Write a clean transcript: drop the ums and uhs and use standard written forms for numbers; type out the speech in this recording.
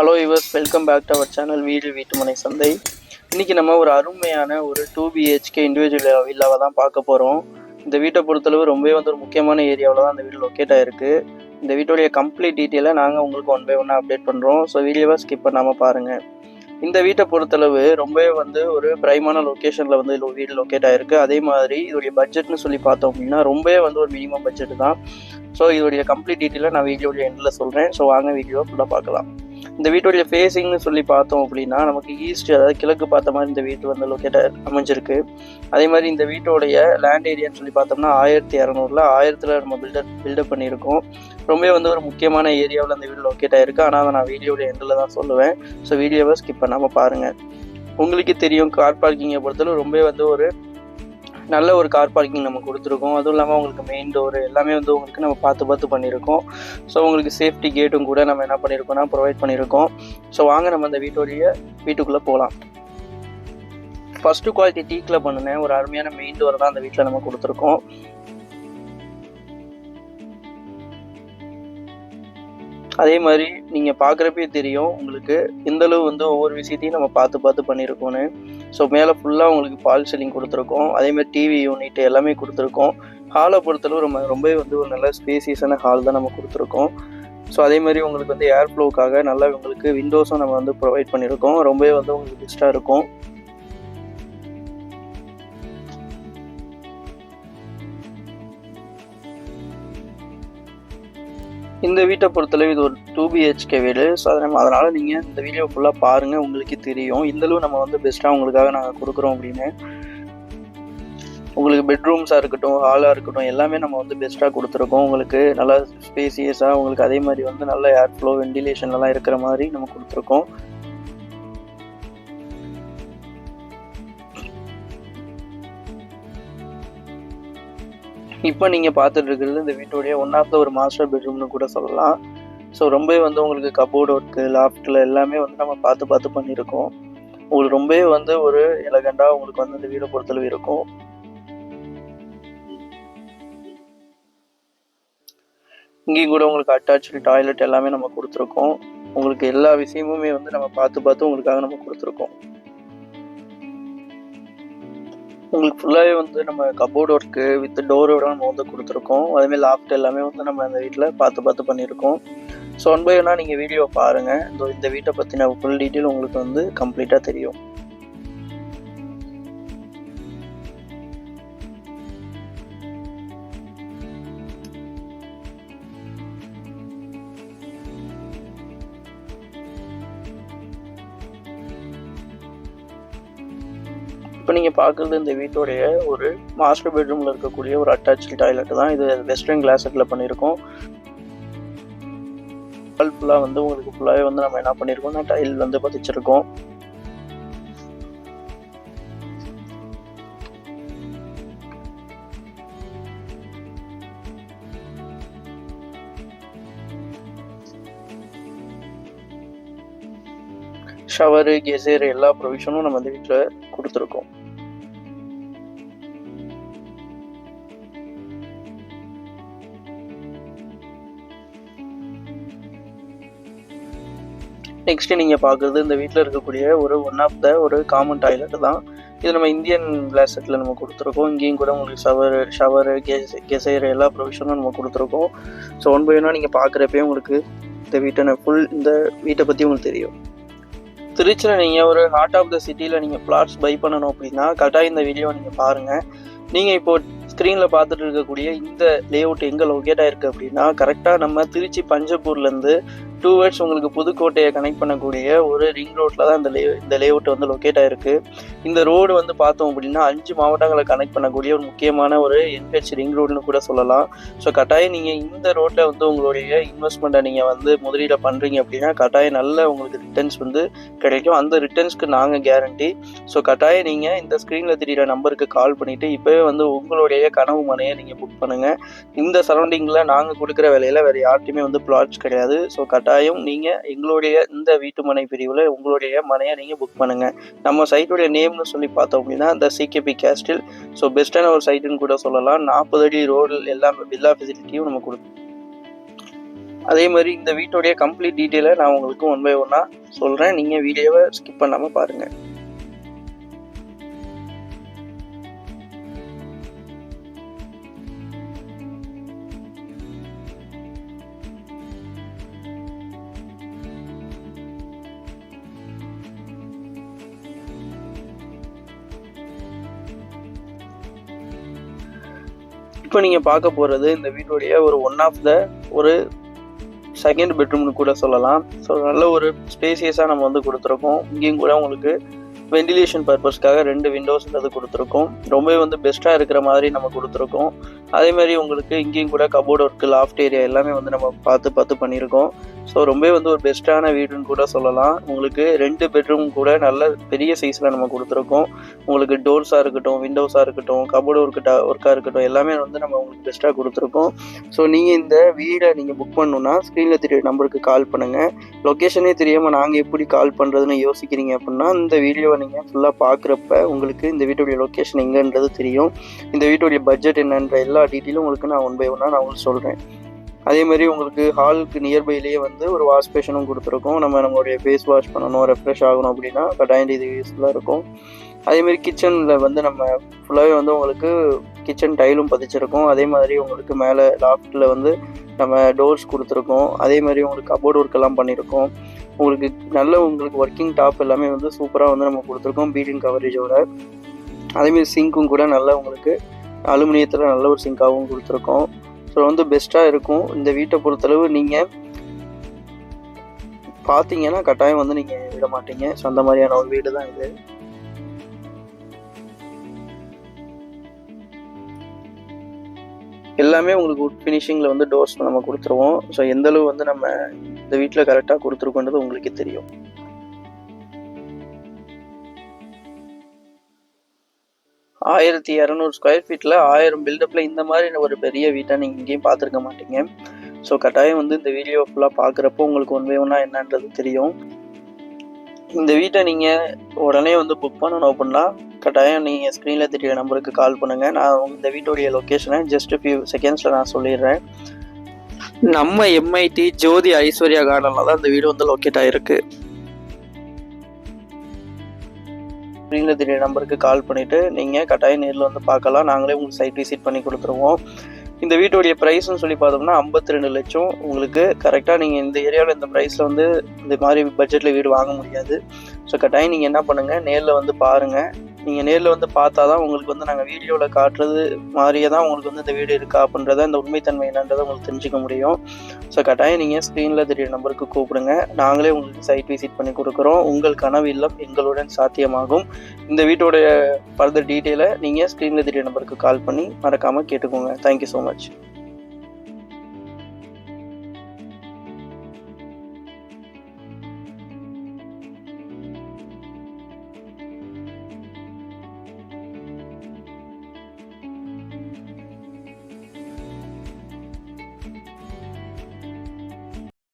Hello yours, welcome back to our channel வீட்டுமனை சந்தை. இன்றைக்கி நம்ம ஒரு அருமையான ஒரு 2BHK இண்டிவிஜுவல் வில்லாவை தான் பார்க்க போகிறோம். இந்த வீட்டை பொறுத்தளவு ரொம்பவே ஒரு முக்கியமான ஏரியாவில் தான் இந்த வீடு லொக்கேட் ஆகிருக்கு. இந்த வீட்டுடைய கம்ப்ளீட் டீட்டெயிலை நாங்கள் உங்களுக்கு 1 by 1 அப்டேட் பண்ணுறோம். ஸோ வீடியோவை ஸ்கிப் பண்ணாமல் பாருங்கள். இந்த வீட்டை பொறுத்தளவு ரொம்பவே ஒரு பிரைமான லொக்கேஷனில் வீடு லொக்கேட் ஆகிருக்கு. அதே மாதிரி இதோடைய பட்ஜெட்னு சொல்லி பார்த்தோம் அப்படின்னா ரொம்பவே ஒரு மினிமம் பட்ஜெட் தான். ஸோ இதோடைய கம்ப்ளீட் டீட்டெயிலை நான் வீடியோடைய எண்டில் சொல்கிறேன். ஸோ வாங்க வீடியோ ஃபுல்லாக பார்க்கலாம். இந்த வீட்டுடைய ஃபேஸிங்னு சொல்லி பார்த்தோம் அப்படின்னா நமக்கு ஈஸ்ட், அதாவது கிழக்கு பார்த்த மாதிரி இந்த வீட்டு லொக்கேட் அமைஞ்சிருக்கு. அதே மாதிரி இந்த வீட்டோடைய லேண்ட் ஏரியான்னு சொல்லி பார்த்தோம்னா 1200 1000 நம்ம பில்டப் பண்ணியிருக்கோம். ரொம்பவே ஒரு முக்கியமான ஏரியாவில் அந்த வீடு லொக்கேட் ஆகிருக்கு. ஆனால் அதை நான் வீடியோடைய எண்டில் தான் சொல்லுவேன். ஸோ வீடியோவை ஸ்கிப் பண்ணாமல் பாருங்கள். உங்களுக்கு தெரியும், கார் பார்க்கிங்கை பொறுத்தளவு ரொம்பவே ஒரு நல்ல ஒரு கார் பார்க்கிங் நம்ம கொடுத்துருக்கோம். அதுவும் இல்லாமல் உங்களுக்கு மெயின் டோர் எல்லாமே உங்களுக்கு நம்ம பார்த்து பண்ணியிருக்கோம். ஸோ உங்களுக்கு சேஃப்டி கேட்டும் கூட நம்ம என்ன பண்ணியிருக்கோம்னா ப்ரொவைட் பண்ணியிருக்கோம். ஸோ வாங்க நம்ம அந்த வீட்டுக்குள்ளே போகலாம். ஃபஸ்ட்டு குவாலிட்டி டீக்கில் பண்ணினேன் ஒரு அருமையான மெயின் டோர் தான் அந்த வீட்டில் நம்ம கொடுத்துருக்கோம். அதே மாதிரி நீங்கள் பார்க்குறப்பே தெரியும் உங்களுக்கு எந்தளவு ஒவ்வொரு விஷயத்தையும் நம்ம பார்த்து பண்ணியிருக்கோன்னு. ஸோ மேலே ஃபுல்லாக உங்களுக்கு ஃபால் சீலிங் கொடுத்துருக்கோம். அதேமாதிரி டிவி யூனிட் எல்லாமே கொடுத்துருக்கோம். ஹாலை பொறுத்தளவு ரொம்பவே ஒரு நல்ல ஸ்பேசியஸான ஹால் தான் நம்ம கொடுத்துருக்கோம். ஸோ அதே மாதிரி உங்களுக்கு ஏர் ஃப்ளோக்காக நல்லா உங்களுக்கு விண்டோஸும் நம்ம ப்ரொவைட் பண்ணியிருக்கோம். ரொம்பவே உங்களுக்கு பெஸ்ட்டாக இருக்கும். இந்த வீட்டை பொறுத்தளவு இது ஒரு 2BHK வீடு. ஸோ அதனால் நீங்கள் இந்த வீடியோ ஃபுல்லாக பாருங்கள், உங்களுக்கே தெரியும் இந்தளவு நம்ம பெஸ்ட்டாக உங்களுக்காக நாங்கள் கொடுக்குறோம் அப்படின்னு. உங்களுக்கு பெட்ரூம்ஸாக இருக்கட்டும், ஹாலாக இருக்கட்டும், எல்லாமே நம்ம பெஸ்ட்டாக கொடுத்துருக்கோம். உங்களுக்கு நல்லா ஸ்பேசியஸாக உங்களுக்கு அதே மாதிரி நல்ல ஏர் ஃப்ளோ வென்டிலேஷன்லாம் இருக்கிற மாதிரி நம்ம கொடுத்துருக்கோம். இப்போ நீங்கள் பார்த்துட்டு இருக்கிறது இந்த வீட்டுடைய ஒன் ஆஃப் த ஒரு மாஸ்டர் பெட்ரூம்னு கூட சொல்லலாம். ஸோ ரொம்பவே உங்களுக்கு கபோர்டு ஒர்க்கு, லாஃப்டில் எல்லாமே நம்ம பார்த்து பண்ணியிருக்கோம். உங்களுக்கு ரொம்பவே ஒரு எலகண்டாக உங்களுக்கு இந்த வீடை பொறுத்தளவு இருக்கும். இங்கேயும் கூட உங்களுக்கு அட்டாச்சு டாய்லெட் எல்லாமே நம்ம கொடுத்துருக்கோம். உங்களுக்கு எல்லா விஷயமுமே நம்ம பார்த்து உங்களுக்காக நம்ம கொடுத்துருக்கோம். உங்களுக்கு ஃபுல்லாகவே நம்ம கபோர்டு ஒர்க்கு வித் டோரோட நம்ம கொடுத்துருக்கோம். அதேமாதிரி லாஃப்ட் எல்லாமே நம்ம அந்த வீட்டில் பார்த்து பண்ணியிருக்கோம். ஸோ 1 by 1 நீங்கள் வீடியோ பாருங்கள். இந்த வீட்டை பற்றின ஃபுல் டீட்டெயில் உங்களுக்கு கம்ப்ளீட்டாக தெரியும். இப்போ நீங்கள் பார்க்குறது இந்த வீட்டோடைய ஒரு மாஸ்டர் பெட்ரூமில் இருக்கக்கூடிய ஒரு அட்டாச்சு டாய்லெட் தான். இது வெஸ்டர்ன் கிளாஸட்டில் பண்ணியிருக்கோம். ஃபுல்லாக உங்களுக்கு ஃபுல்லாகவே நம்ம என்ன பண்ணியிருக்கோம்னா டைல் பதிச்சிருக்கோம். ஷவரு, கெசேர் எல்லா ப்ரொவிஷனும் நம்ம இந்த வீட்டில் கொடுத்துருக்கோம். நெக்ஸ்ட் நீங்கள் பார்க்குறது இந்த வீட்டில் இருக்கக்கூடிய ஒரு ஒன் ஆஃப் த ஒரு காமன் டாய்லெட் தான். இது நம்ம இந்தியன் கிளாஸெட்டில் நம்ம கொடுத்துருக்கோம். இங்கேயும் கூட உங்களுக்கு ஷவரு கெசைர் எல்லா ப்ரொவிஷனும் நம்ம கொடுத்துருக்கோம். ஸோ 1 by 1 நீங்கள் பார்க்குறப்பே உங்களுக்கு இந்த வீட்டை பற்றி உங்களுக்கு தெரியும். திருச்சியில் நீங்கள் ஒரு ஹார்ட் ஆஃப் த சிட்டியில் நீங்கள் பிளாட்ஸ் பை பண்ணணும் அப்படின்னா கரெக்டாக இந்த வீடியோ நீங்கள் பாருங்கள். நீங்கள் இப்போது ஸ்க்ரீனில் பார்த்துட்டு இருக்கக்கூடிய இந்த லேஅவுட் எங்கே லொக்கேட் ஆகிருக்கு அப்படின்னா கரெக்டாக நம்ம திருச்சி பஞ்சப்பூர்லேருந்து டூவர்ட்ஸ் உங்களுக்கு புதுக்கோட்டையை கனெக்ட் பண்ணக்கூடிய ஒரு ரிங் ரோட்டில் தான் இந்த லேஅவுட் லொக்கேட் ஆகிருக்கு. இந்த ரோடு பார்த்தோம் அப்படின்னா 5 மாவட்டங்களை கனெக்ட் பண்ணக்கூடிய ஒரு முக்கியமான ஒரு NH ரிங் ரோடுன்னு கூட சொல்லலாம். ஸோ கட்டாயம் நீங்கள் இந்த ரோட்டில் உங்களுடைய இன்வெஸ்ட்மெண்ட்டை நீங்கள் முதலீடு பண்ணுறீங்க அப்படின்னா கட்டாயம் நல்ல உங்களுக்கு ரிட்டர்ன்ஸ் கிடைக்கும். அந்த ரிட்டர்ன்ஸ்க்கு நாங்கள் கேரண்டி. ஸோ கட்டாயம் நீங்கள் இந்த ஸ்க்ரீனில் தெரியிற நம்பருக்கு கால் பண்ணிவிட்டு இப்போவே உங்களுடைய கனவு மனையை நீங்கள் புக் பண்ணுங்கள். இந்த சரௌண்டிங்கில் நாங்கள் கொடுக்குற விலையில் வேறு யார்ட்டையுமே பிளாட்ஸ் கிடையாது. ஸோ கட்டாயம் நீங்கள் எங்களுடைய இந்த வீட்டு மனை பிரிவில் உங்களுடைய மனையை நீங்கள் புக் பண்ணுங்கள். நம்ம சைட்டுடைய நேம்னு சொல்லி பார்த்தோம் அப்படின்னா இந்த CKP கேஸ்டில். ஸோ பெஸ்ட்டான ஒரு சைட்டுன்னு கூட சொல்லலாம். 40 அடி ரோடு எல்லா ஃபெசிலிட்டியும் நம்ம கொடுக்கும். அதே மாதிரி இந்த வீட்டோடைய கம்ப்ளீட் டீட்டெயிலை நான் உங்களுக்கு 1 by 1 சொல்கிறேன். நீங்கள் வீடியோவை ஸ்கிப் பண்ணாமல் பாருங்கள். இப்போ நீங்கள் பார்க்க போகிறது இந்த வீட்டுடைய ஒரு ஒன் ஆஃப் த ஒரு செகண்ட் பெட்ரூம்னு கூட சொல்லலாம். ஸோ நல்ல ஒரு ஸ்பேசியஸாக நம்ம வந்து கொடுத்துருக்கோம். இங்கேயும் கூட உங்களுக்கு வெண்டிலேஷன் பர்பஸ்க்காக 2 விண்டோஸ்ன்றது கொடுத்துருக்கோம். ரொம்பவே வந்து பெஸ்ட்டாக இருக்கிற மாதிரி நம்ம கொடுத்துருக்கோம். அதே மாதிரி உங்களுக்கு இங்கேயும் கூட கபோர்டு ஒர்க்கு, லாஃப்ட் ஏரியா எல்லாமே வந்து நம்ம பார்த்து பண்ணியிருக்கோம். ஸோ ரொம்பவே வந்து ஒரு பெஸ்ட்டான வீடுன்னு கூட சொல்லலாம். உங்களுக்கு 2 பெட்ரூம் கூட நல்ல பெரிய சைஸில் நம்ம கொடுத்துருக்கோம். உங்களுக்கு டோர்ஸாக இருக்கட்டும், விண்டோஸாக இருக்கட்டும், கபோர்டு ஒர்க்காக இருக்கட்டும், எல்லாமே வந்து நம்ம உங்களுக்கு பெஸ்ட்டாக கொடுத்துருக்கோம். ஸோ நீங்கள் இந்த வீடை நீங்கள் புக் பண்ணணுன்னா ஸ்க்ரீனில் தெரிய நம்பருக்கு கால் பண்ணுங்கள். லொக்கேஷனே தெரியாமல் நாங்கள் எப்படி கால் பண்ணுறதுன்னு யோசிக்கிறீங்க அப்படின்னா இந்த வீடியோவை நீங்கள் ஃபுல்லாக பார்க்குறப்ப உங்களுக்கு இந்த வீட்டுடைய லொக்கேஷன் எங்கன்றது தெரியும். இந்த வீட்டுடைய பட்ஜெட் என்னன்ற எல்லா டீட்டெயிலும் உங்களுக்கு நான் 1 by 1 நான் உங்களுக்கு சொல்கிறேன். அதே மாதிரி உங்களுக்கு ஹாலுக்கு நியர்பைலேயே வந்து ஒரு வாஷ் பேஷனும் கொடுத்துருக்கோம். நம்மளுடைய ஃபேஸ் வாஷ் பண்ணணும், ரெஃப்ரெஷ் ஆகணும் அப்படின்னா கட்டாயம் இது யூஸ்ஃபுல்லாக இருக்கும். அதேமாதிரி கிச்சனில் வந்து நம்ம ஃபுல்லாகவே வந்து உங்களுக்கு கிச்சன் டைலும் பதிச்சிருக்கோம். அதே மாதிரி உங்களுக்கு மேலே லாஃப்ட்டில் வந்து நம்ம டோர்ஸ் கொடுத்துருக்கோம். அதே மாதிரி உங்களுக்கு கபோர்டு ஒர்க்கெல்லாம் பண்ணியிருக்கோம். உங்களுக்கு உங்களுக்கு ஒர்க்கிங் டாப் எல்லாமே வந்து சூப்பராக வந்து நம்ம கொடுத்துருக்கோம் பீட்டிங் கவரேஜோட. அதேமாதிரி சிங்க்கும் கூட நல்லா உங்களுக்கு அலுமினியத்தில் நல்ல ஒரு சிங்காகவும் கொடுத்துருக்கோம். ஸோ வந்து பெஸ்ட்டாக இருக்கும். இந்த வீட்டை பொறுத்தளவு நீங்கள் பார்த்தீங்கன்னா கட்டாயம் வந்து நீங்கள் விட மாட்டீங்க. ஸோ அந்த மாதிரியான ஒரு வீடு தான் இது. எல்லாமே உங்களுக்கு வுட் ஃபினிஷிங்கில் வந்து டோர்ஸ் நம்ம கொடுத்துருவோம். ஸோ எந்தளவு வந்து நம்ம இந்த வீட்டில் கரெக்டாக கொடுத்துருக்கோன்றது உங்களுக்கே தெரியும். ஆயிரத்தி 200 ஸ்கொயர் ஃபீட்டில் 1000 பில்டப்பில் இந்த மாதிரி ஒரு பெரிய வீட்டை நீங்கள் இங்கேயும் பார்த்துருக்க மாட்டீங்க. ஸோ கட்டாயம் வந்து இந்த வீடியோ ஃபுல்லாக பார்க்குறப்போ உங்களுக்கு 1 by 1 என்னன்றது தெரியும். இந்த வீட்டை நீங்கள் உடனே வந்து புக் பண்ணணும் அப்படின்னா கட்டாயம் நீங்கள் ஸ்க்ரீனில் தெரிய நம்பருக்கு கால் பண்ணுங்கள். நான் இந்த வீட்டோடைய லொக்கேஷனை ஜஸ்ட் ஃபியூ செகண்ட்ஸில் நான் சொல்லிடுறேன். நம்ம MIT ஜோதி ஐஸ்வர்யா கார்டனில் தான் இந்த வீடு வந்து லொக்கேட் ஆகிருக்கு. ஸ்க்ரீனில் தெரிய நம்பருக்கு கால் பண்ணிவிட்டு நீங்கள் கட்டாயம் நேரில் வந்து பார்க்கலாம். நாங்களே உங்களுக்கு சைட் விசிட் பண்ணி கொடுத்துருவோம். இந்த வீட்டுடைய ப்ரைஸ்ன்னு சொல்லி பார்த்தோம்னா 52 லட்சம். உங்களுக்கு கரெக்டாக நீங்கள் இந்த ஏரியாவில் இந்த ப்ரைஸில் வந்து இந்த மாதிரி பட்ஜெட்டில் வீடு வாங்க முடியாது. ஸோ கட்டாயம் நீங்கள் என்ன பண்ணுங்கள், நேரில் வந்து பாருங்கள். நீங்கள் நேரில் வந்து பார்த்தா தான் உங்களுக்கு வந்து நாங்கள் வீடியோவில் காட்டுறது மாதிரியே தான் உங்களுக்கு வந்து இந்த வீடு இருக்கா அப்படின்றத இந்த உண்மைத்தன்மை என்னன்றதை உங்களுக்கு தெரிஞ்சுக்க முடியும். ஸோ கட்டாயம் நீங்கள் ஸ்க்ரீனில் தெரிய நம்பருக்கு கூப்பிடுங்க. நாங்களே உங்களுக்கு சைட் விசிட் பண்ணி கொடுக்குறோம். உங்கள் கனவு இல்லம் எங்களுடன் சாத்தியமாகும். இந்த வீட்டோடைய ஃபர்தர் டீட்டெயிலை நீங்கள் ஸ்க்ரீனில் தெரிய நம்பருக்கு கால் பண்ணி மறக்காமல் கேட்டுக்கோங்க. Thank you so much.